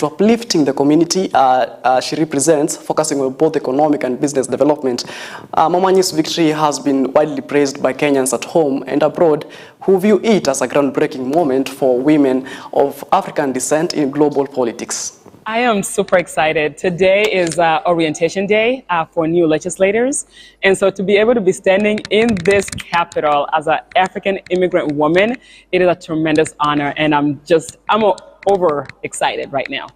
to uplifting the community she represents, focusing on both economic and business development. Momanyi's victory has been widely praised by Kenyans at home and abroad, who view it as a groundbreaking moment for women of African descent in global politics. I am super excited. Today is orientation day for new legislators. And so to be able to be standing in this Capitol as an African immigrant woman, it is a tremendous honor. And I'm over excited right now.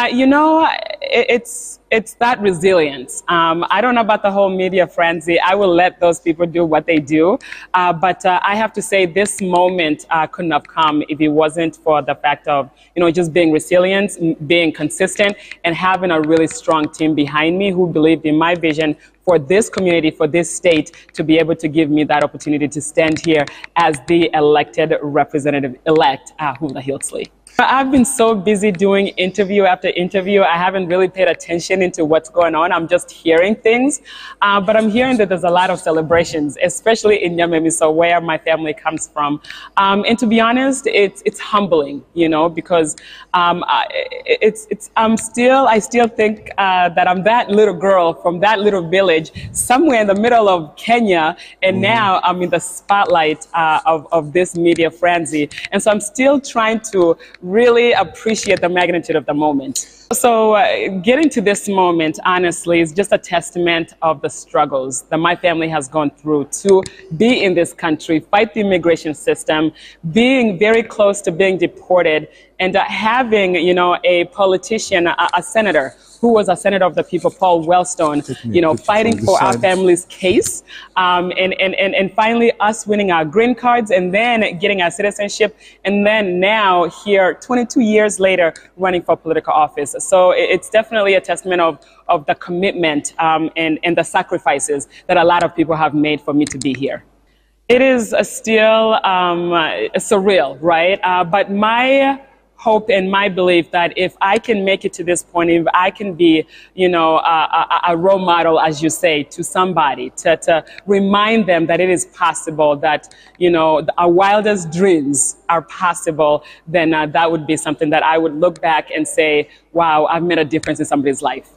You know, it's that resilience. I don't know about the whole media frenzy. I will let those people do what they do. But I have to say this moment couldn't have come if it wasn't for the fact of, you know, just being resilient, being consistent, and having a really strong team behind me who believed in my vision for this community, for this state, to be able to give me that opportunity to stand here as the elected representative-elect, Hula Hilsley. I've been so busy doing interview after interview. I haven't really paid attention into what's going on. I'm just hearing things. But I'm hearing that there's a lot of celebrations, especially in Nyamira-Born, where my family comes from. And to be honest, it's humbling, you know, because I still think that I'm that little girl from that little village somewhere in the middle of Kenya, and now I'm in the spotlight of this media frenzy. And so I'm still trying to really appreciate the magnitude of the moment. So getting to this moment, honestly, is just a testament of the struggles that my family has gone through to be in this country, fight the immigration system, being very close to being deported, and having, you know, a politician, a senator, who was a senator of the people, Paul Wellstone, you know, fighting for our family's case, and finally us winning our green cards and then getting our citizenship, and then now here, 22 years later, running for political office. So it's definitely a testament of the commitment and the sacrifices that a lot of people have made for me to be here. It is still surreal, right? But my hope and my belief that if I can make it to this point, if I can be, you know, a role model, as you say, to somebody, to remind them that it is possible, that, you know, our wildest dreams are possible, then that would be something that I would look back and say, wow, I've made a difference in somebody's life.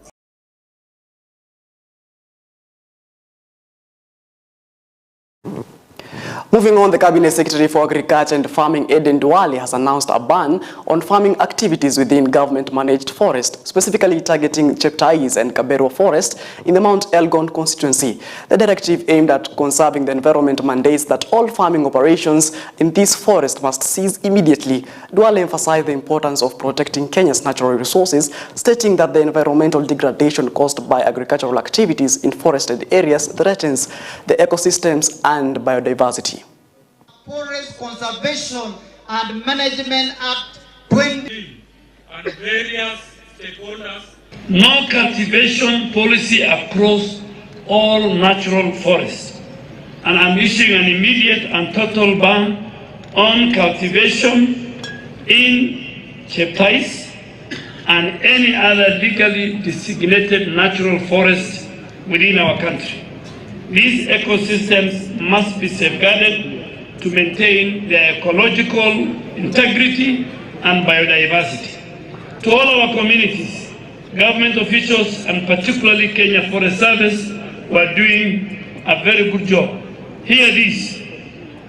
Moving on, the Cabinet Secretary for Agriculture and Farming, Eden Duale, has announced a ban on farming activities within government-managed forest, specifically targeting Cheptais and Kabero Forest in the Mount Elgon constituency. The directive aimed at conserving the environment mandates that all farming operations in this forest must cease immediately. Duale emphasized the importance of protecting Kenya's natural resources, stating that the environmental degradation caused by agricultural activities in forested areas threatens the ecosystems and biodiversity. Forest Conservation and Management Act 20 and various stakeholders. No cultivation policy across all natural forests, and I'm issuing an immediate and total ban on cultivation in Cheptais and any other legally designated natural forest within our country. These ecosystems must be safeguarded to maintain their ecological integrity and biodiversity. To all our communities, government officials, and particularly Kenya Forest Service, were doing a very good job. Hear these: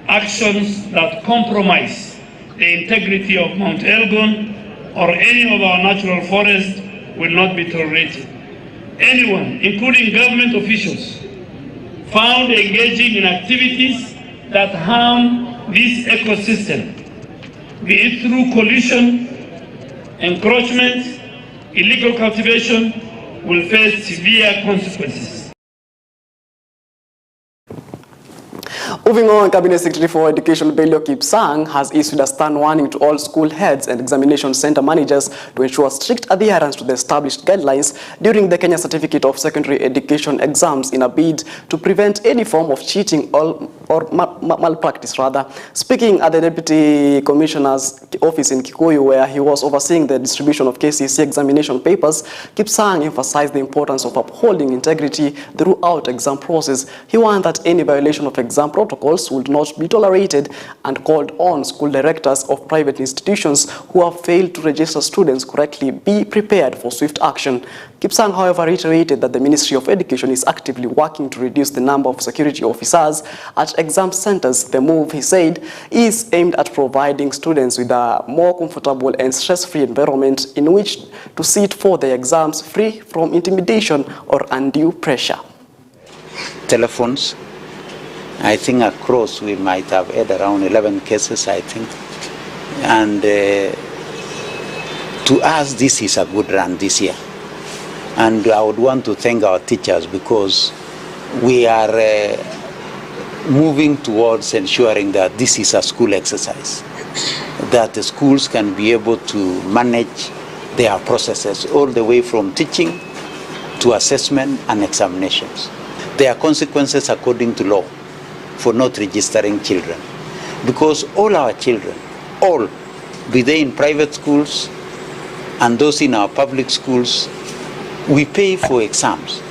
actions that compromise the integrity of Mount Elgon or any of our natural forests will not be tolerated. Anyone, including government officials, found engaging in activities that harm this ecosystem, be it through collision, encroachment, illegal cultivation, will face severe consequences. Moving on, Cabinet Secretary for Education Belio Kipsang has issued a stern warning to all school heads and examination center managers to ensure strict adherence to the established guidelines during the Kenya Certificate of Secondary Education exams in a bid to prevent any form of cheating or malpractice rather. Speaking at the Deputy Commissioner's office in Kikuyu, where he was overseeing the distribution of KCSE examination papers, Kipsang emphasized the importance of upholding integrity throughout exam process. He warned that any violation of exam protocols would not be tolerated and called on school directors of private institutions who have failed to register students correctly be prepared for swift action. Kipsang, however, reiterated that the Ministry of Education is actively working to reduce the number of security officers at exam centers. The move, he said, is aimed at providing students with a more comfortable and stress-free environment in which to sit for their exams free from intimidation or undue pressure. Telephones, I think across we might have had around 11 cases, I think. And to us, this is a good run this year. And I would want to thank our teachers because we are moving towards ensuring that this is a school exercise, that the schools can be able to manage their processes all the way from teaching to assessment and examinations. There are consequences according to law for not registering children, because all our children, all, be they in private schools and those in our public schools, we pay for exams.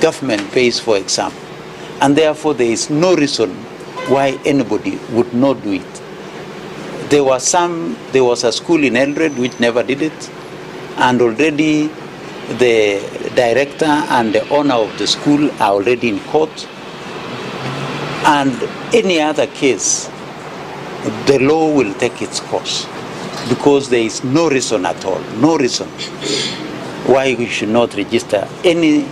Government pays for exams. And therefore there is no reason why anybody would not do it. There was a school in Eldred which never did it, and already the director and the owner of the school are already in court. And any other case, the law will take its course, because there is no reason at all, no reason why we should not register any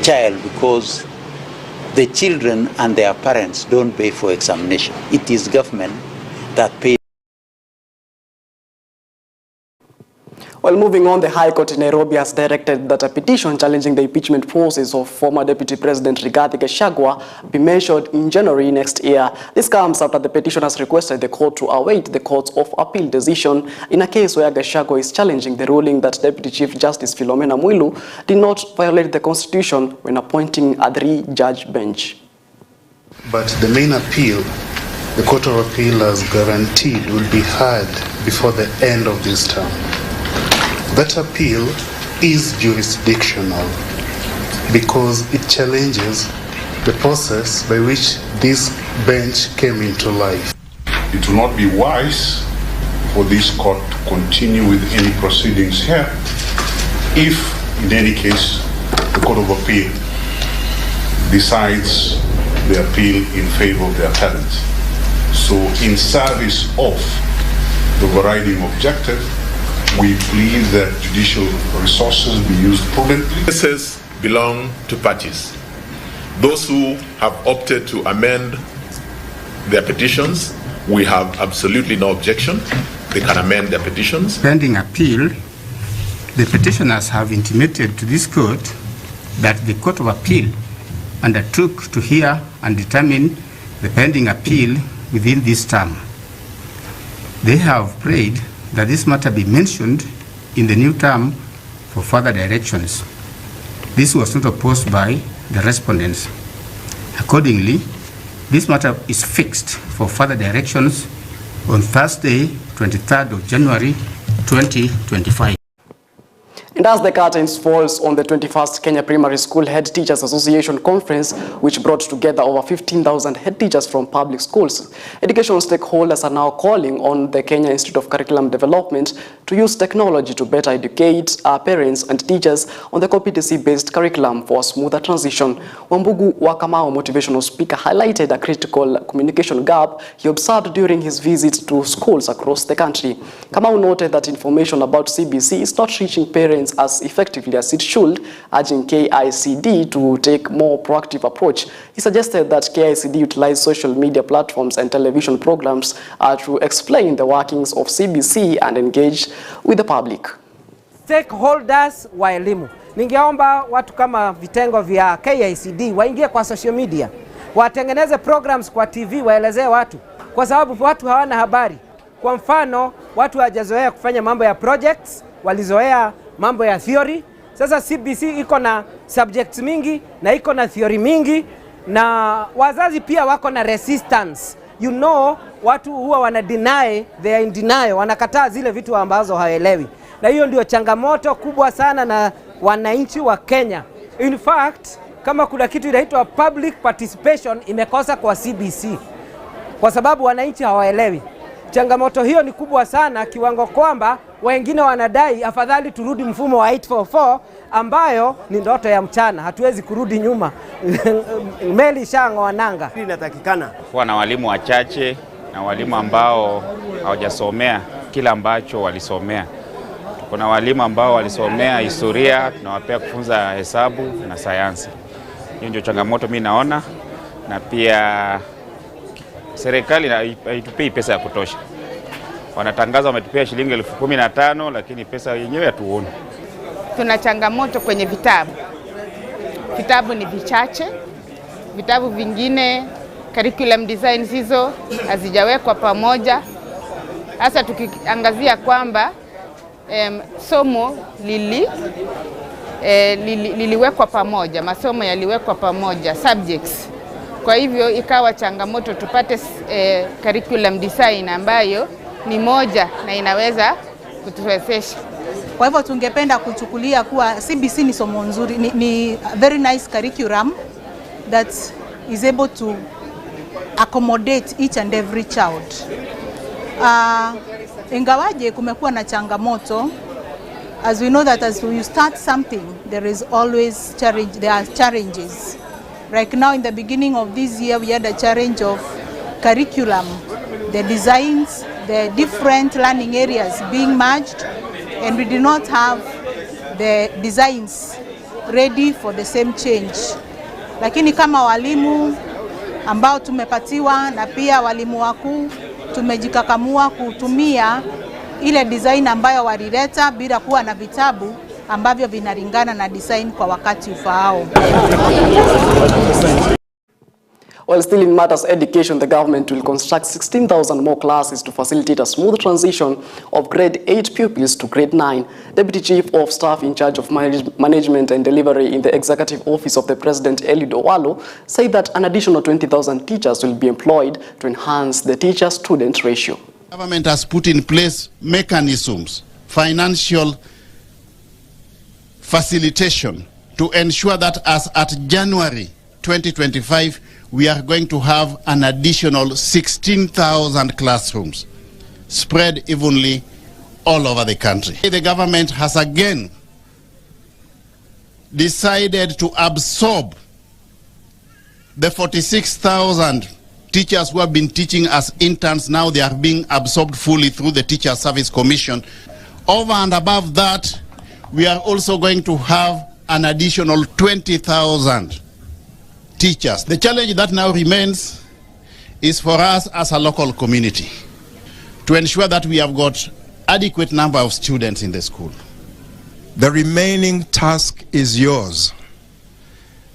child because the children and their parents don't pay for examination. It is government that pays. Well, moving on, the High Court in Nairobi has directed that a petition challenging the impeachment process of former Deputy President Rigathi Gachagua be measured in January next year. This comes after the petitioners requested the court to await the Courts of Appeal decision in a case where Gachagua is challenging the ruling that Deputy Chief Justice Philomena Mwilu did not violate the Constitution when appointing a 3-judge bench. But the main appeal, the Court of Appeal has guaranteed will be heard before the end of this term. That appeal is jurisdictional because it challenges the process by which this bench came into life. It will not be wise for this court to continue with any proceedings here if, in any case, the Court of Appeal decides the appeal in favor of the appellant. So, in service of the overriding objective, we plead that judicial resources be used prudently. Cases belong to parties. Those who have opted to amend their petitions, we have absolutely no objection. They can amend their petitions. Pending appeal, the petitioners have intimated to this court that the Court of Appeal undertook to hear and determine the pending appeal within this term. They have prayed that this matter be mentioned in the new term for further directions. This was not opposed by the respondents. Accordingly, this matter is fixed for further directions on Thursday, 23rd of January, 2025. And as the curtains falls on the 21st Kenya Primary School Head Teachers Association Conference, which brought together over 15,000 head teachers from public schools, education stakeholders are now calling on the Kenya Institute of Curriculum Development to use technology to better educate our parents and teachers on the competency-based curriculum for a smoother transition. Wambugu Wakamao, motivational speaker, highlighted a critical communication gap he observed during his visit to schools across the country. Kamau noted that information about CBC is not reaching parents as effectively as it should, urging KICD to take more proactive approach. He suggested that KICD utilize social media platforms and television programs to explain the workings of CBC and engage with the public. Stakeholders wa elimu. Ningeomba watu kama vitengo vya KICD waingie kwa social media, watengeneze programs kwa TV, waelezee watu, kwa sababu watu hawana habari. Kwa mfano, watu hawajazoea kufanya mambo ya projects, walizoea mambo ya theory. Sasa CBC iko na subjects mingi na iko na theory mingi, na wazazi pia wako na resistance. You know, watu huwa wana deny, they are in denial, wanakataa zile vitu ambazo hawaelewi. Na hiyo ndio changamoto kubwa sana na wananchi wa Kenya. In fact, kama kuna kitu inaitwa public participation imekosa kwa CBC kwa sababu wananchi hawaelewi. Changamoto hiyo ni kubwa sana kiwango kwamba wengine wanadai afadhali turudi mfumo wa 844 ambayo ni ndoto ya mchana, hatuwezi kurudi nyuma. Meli shango wananga. Inatakikana kuwa na walimu wachache na walimu ambao hawajasomea kila ambacho walisomea. Kuna walimu ambao walisomea historia, tunawapea kufunza hesabu na sayansi. Hiyo ndio changamoto mimi naona, na pia serikali haitupei pesa ya kutosha. Wanatangaza wametupea shilingi 15,000 lakini pesa yenyewe hatuoni. Tuna changamoto kwenye vitabu. Vitabu ni vichache. Vitabu vingine curriculum designs hizo hazijawekwa pamoja. Hasa tukiangazia kwamba somo liliwekwa pamoja, masomo yaliwekwa pamoja, subjects. Kwa hivyo ikawa changamoto tupate curriculum design ambayo ni moja na inaweza kutuwezesha. Kwa hivyo tungependa kuchukulia kuwa CBC ni somo nzuri, ni very nice curriculum that is able to accommodate each and every child. Ingawaje kumekuwa na changamoto, as we know that as you start something there is always challenge, there are challenges. Right now in the beginning of this year we had a challenge of curriculum, the designs, the different learning areas being merged, and we did not have the designs ready for the same change. Lakini kama walimu ambao tumepatiwa na pia walimu wakuu tumejikakamua kutumia ile design ambayo walileta bila kuwa na vitabu ambavyo vinalingana na design kwa wakati ufaao. While still in matters education, the government will construct 16,000 more classes to facilitate a smooth transition of grade 8 pupils to grade 9. Deputy Chief of Staff in charge of management and delivery in the Executive Office of the President, Eliud Owalo, said that an additional 20,000 teachers will be employed to enhance the teacher-student ratio. The government has put in place mechanisms, financial facilitation to ensure that as at January 2025, we are going to have an additional 16,000 classrooms spread evenly all over the country. The government has again decided to absorb the 46,000 teachers who have been teaching as interns. Now they are being absorbed fully through the Teacher Service Commission. Over and above that, we are also going to have an additional 20,000 teachers. The challenge that now remains is for us as a local community to ensure that we have got adequate number of students in the school. The remaining task is yours.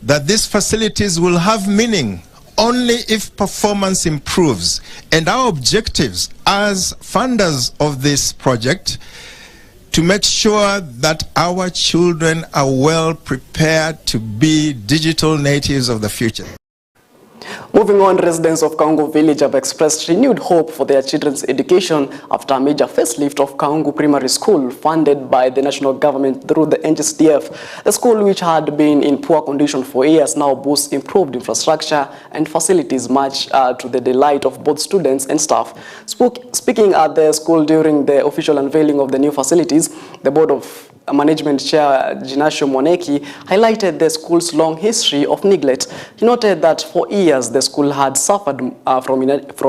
That these facilities will have meaning only if performance improves. And our objectives as funders of this project to make sure that our children are well prepared to be digital natives of the future. Moving on, residents of Kaungu village have expressed renewed hope for their children's education after a major facelift of Kaungu Primary School funded by the national government through the NGSDF. The school, which had been in poor condition for years, now boasts improved infrastructure and facilities, much to the delight of both students and staff. Speaking at the school during the official unveiling of the new facilities, the Board of Management Chair Jinasho Moneki highlighted the school's long history of neglect. He noted that for years the school had suffered from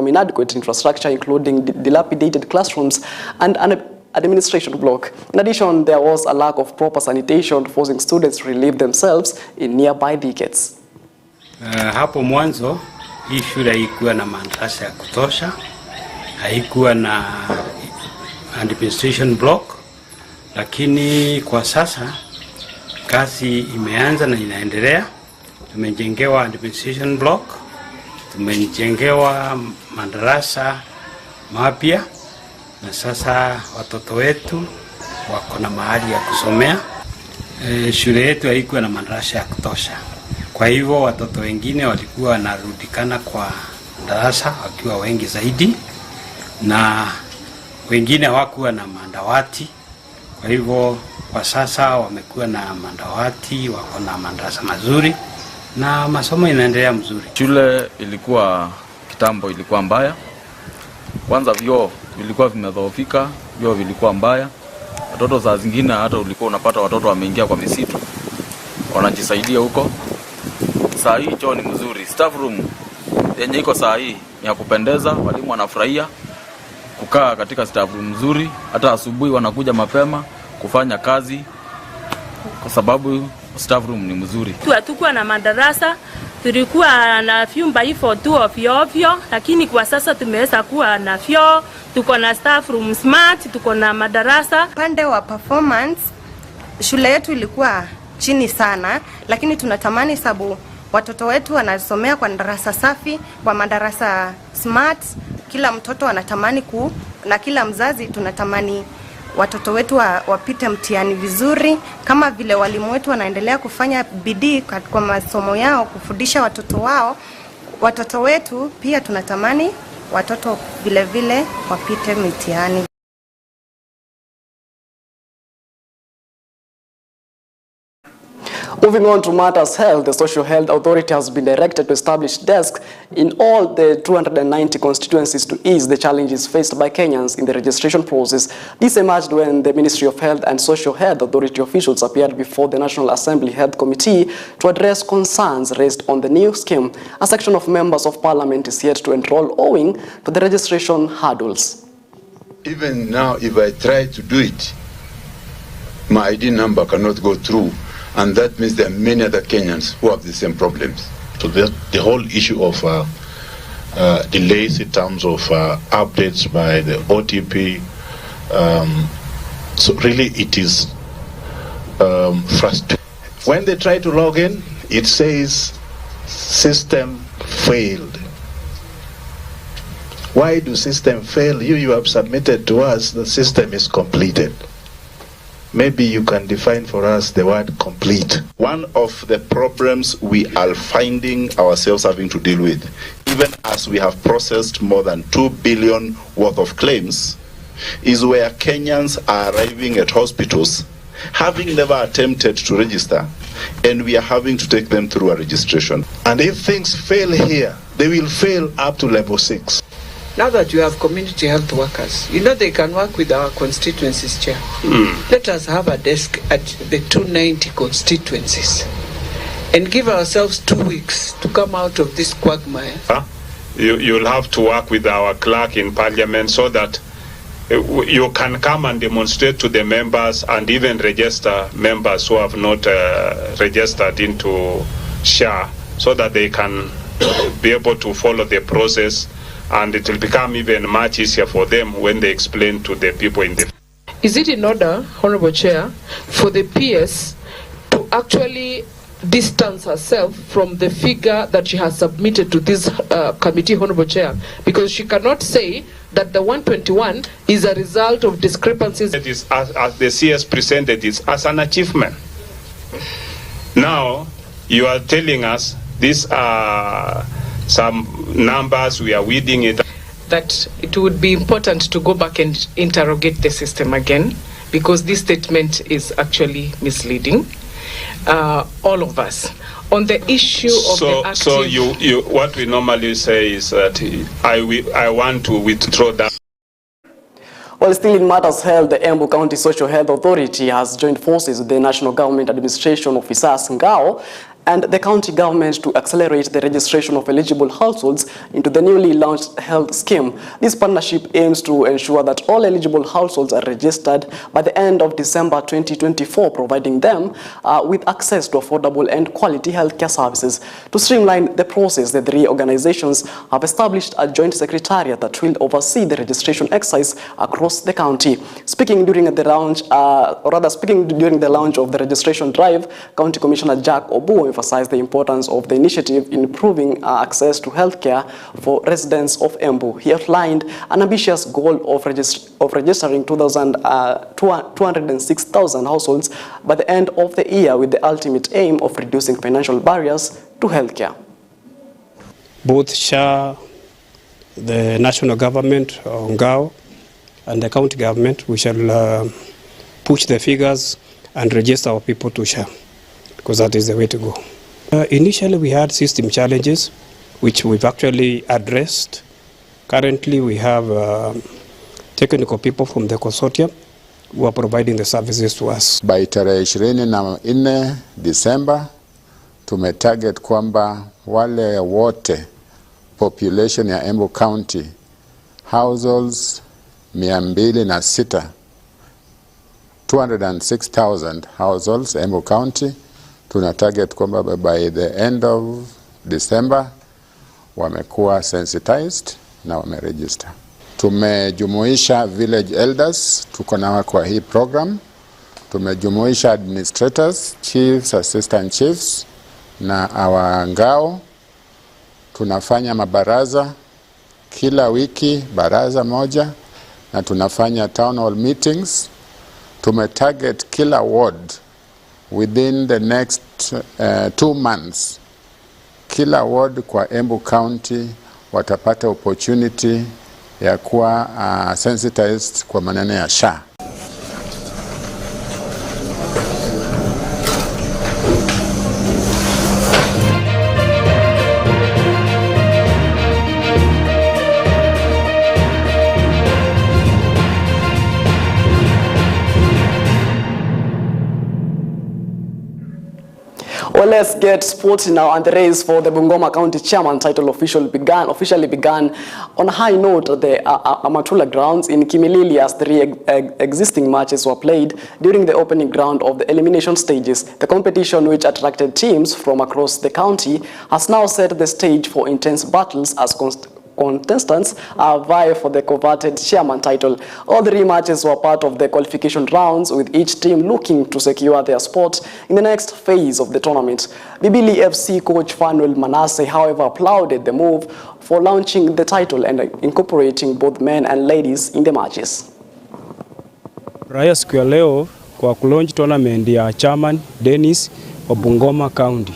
inadequate infrastructure, including dilapidated classrooms and an administration block. In addition, there was a lack of proper sanitation, forcing students to relieve themselves in nearby thickets. Hapo mwanzo hii shule haikuwa na madarasa ya kutosha, haikuwa na administration block. Lakini kwa sasa kazi imeanza na inaendelea. Tumejengewa administration block, tumejengewa madarasa mapya, na sasa watoto wetu wako na mahali ya kusomea. Shule yetu haikuwa na madarasa ya kutosha. Kwa Kwa hivyo watoto wengine walikuwa wanarudikana kwa darasa wakiwa wengi zaidi, na wengine hawakuwa na madawati. Kwa hivyo kwa sasa wamekuwa na madawati, wako na madarasa mazuri na masomo inaendelea mzuri. Shule ilikuwa kitambo ilikuwa mbaya. Kwanza vyoo vilikuwa vimedhoofika, vyoo vilikuwa mbaya. Watoto saa zingine hata ulikuwa unapata watoto wameingia kwa misitu, wanajisaidia huko. Saa hii choo ni mzuri. Staff room yenye iko saa hii ni ya kupendeza, walimu wanafurahia kukaa katika staff room nzuri. Hata asubuhi wanakuja mapema kufanya kazi kwa sababu staff room ni mzuri. Hatukuwa na madarasa, tulikuwa na vyumba hivyo tu ovyo, lakini kwa sasa tumeweza kuwa na vyoo, tuko na staff room smart, tuko na madarasa. Pande wa performance, shule yetu ilikuwa chini sana, lakini tunatamani sababu watoto wetu wanasomea kwa darasa safi, kwa madarasa smart. Kila mtoto anatamani na kila mzazi tunatamani watoto wetu wapite mtihani vizuri, kama vile walimu wetu wanaendelea kufanya bidii kwa masomo yao kufundisha watoto wao. Watoto wetu pia tunatamani watoto vile vile wapite mtihani. Moving on to matters health, the Social Health Authority has been directed to establish desks in all the 290 constituencies to ease the challenges faced by Kenyans in the registration process. This emerged when the Ministry of Health and Social Health Authority officials appeared before the National Assembly Health Committee to address concerns raised on the new scheme. A section of members of parliament is yet to enroll owing to the registration hurdles. Even now, if I try to do it, my ID number cannot go through. And that means there are many other Kenyans who have the same problems. So the whole issue of delays in terms of updates by the OTP, so really it is frustrating. When they try to log in, it says system failed. Why do system fail? You have submitted to us the system is completed. Maybe you can define for us the word complete. One of the problems we are finding ourselves having to deal with, even as we have processed more than 2 billion worth of claims, is where Kenyans are arriving at hospitals having never attempted to register, and we are having to take them through a registration. And if things fail here, they will fail up to level 6. Now that you have community health workers, you know they can work with our constituencies, Chair. Let us have a desk at the 290 constituencies and give ourselves 2 weeks to come out of this quagmire. You'll have to work with our clerk in parliament so that you can come and demonstrate to the members and even register members who have not registered into SHA so that they can be able to follow the process. And it will become even much easier for them when they explain to the people in the... Is it in order, Honorable Chair, for the PS to actually distance herself from the figure that she has submitted to this committee, Honorable Chair? Because she cannot say that the 121 is a result of discrepancies. It is, as the CS presented it, as an achievement. Now, you are telling us these are some numbers, we are weeding it. That it would be important to go back and interrogate the system again, because this statement is actually misleading all of us. On the issue of the active... So you what we normally say is that I want to withdraw that. Well, still in matters health, the Embu County Social Health Authority has joined forces with the National Government Administration Officers Ngao and the county government to accelerate the registration of eligible households into the newly launched health scheme. This partnership aims to ensure that all eligible households are registered by the end of December 2024, providing them with access to affordable and quality healthcare services. To streamline the process, the three organizations have established a joint secretariat that will oversee the registration exercise across the county. Speaking during the launch of the registration drive, County Commissioner Jack Obuo emphasized the importance of the initiative in improving access to healthcare for residents of Embu. He outlined an ambitious goal of registering 206,000 households by the end of the year, with the ultimate aim of reducing financial barriers to healthcare. Both SHA, the national government, Ngao, and the county government, we shall push the figures and register our people to SHA, because that is the way to go. Initially, we had system challenges, which we've actually addressed. Currently, we have technical people from the consortium who are providing the services to us. By tarehe 24 December, tumetarget kwamba wale wote population ya Embu County households 206,000 households Embu County, tuna target kwamba by the end of December wamekuwa sensitized na wameregister. Tumejumuisha village elders, tuko nao kwa hii program. Tumejumuisha administrators, chiefs, assistant chiefs na our Ngao. Tunafanya mabaraza kila wiki, baraza moja, na tunafanya town hall meetings. Tumetarget kila ward within the next 2 months. Kila ward kwa Embu County watapata opportunity ya kuwa sensitized kwa maneno ya SHA. Well, let's get sporty now, and the race for the Bungoma County Chairman title officially began on a high note at the Amatula grounds in Kimilili as 3 existing matches were played during the opening round of the elimination stages. The competition, which attracted teams from across the county, has now set the stage for intense battles as contestants vie for the coveted chairman title. All 3 matches were part of the qualification rounds, with each team looking to secure their spot in the next phase of the tournament. Bibili FC coach Fanuel Manasseh, however, applauded the move for launching the title and incorporating both men and ladies in the matches. Raya siku ya leo kwa kulaunch tournament ya chairman Dennis wa Bungoma County.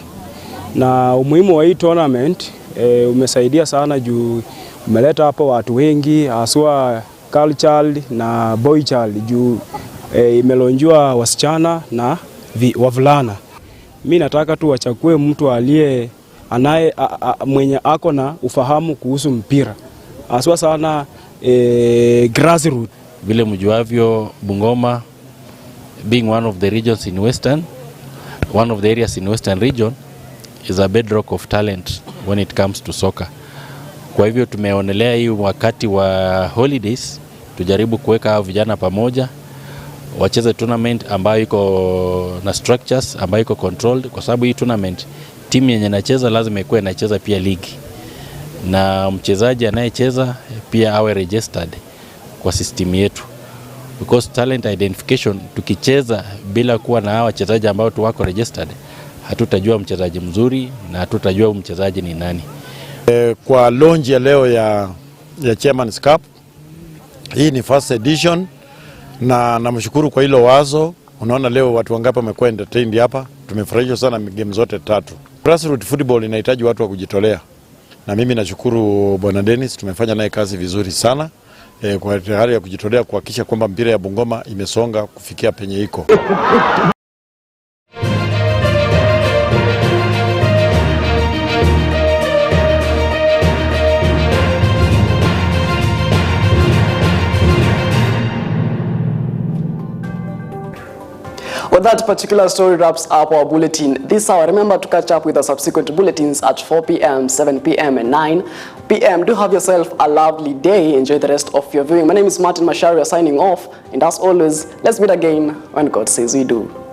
Na umuhimu wa hii tournament umesaidia sana juu umeleta hapo watu wengi, haswa girl child na boy child, juu imelonjua wasichana na wavulana. Mimi nataka tu wachakue mtu aliye mwenye ako na ufahamu kuhusu mpira, haswa sana grassroots. Vile mjuavyo, Bungoma being one of the regions in Western, one of the areas in Western region, is a bedrock of talent when it comes to soccer. Kwa hivyo tumeonelea hii wakati wa holidays tujaribu kuweka hao vijana pamoja, wacheze tournament ambayo iko na structures, ambayo iko controlled, kwa sababu hii tournament timu yenye inacheza lazima ikuwe inacheza pia ligi, na mchezaji anayecheza pia awe registered kwa system yetu, because talent identification, tukicheza bila kuwa na wachezaji ambao tu wako registered, hatutajua mchezaji mzuri na hatutajua mchezaji ni nani. Kwa launch ya leo ya Chairman's Cup, hii ni first edition, na namshukuru kwa hilo wazo. Unaona leo watu wangapi wamekuwa entertained hapa, tumefurahishwa sana game zote 3. Grassroots football inahitaji watu wa kujitolea, na mimi nashukuru Bwana Dennis, tumefanya naye kazi vizuri sana kwa hali ya kujitolea kuhakikisha kwamba mpira ya Bungoma imesonga kufikia penye iko. Well, that particular story wraps up our bulletin this hour. Remember to catch up with the subsequent bulletins at 4 p.m., 7 p.m. and 9 p.m. Do have yourself a lovely day. Enjoy the rest of your viewing. My name is Martin Masharia signing off. And as always, let's meet again when God says we do.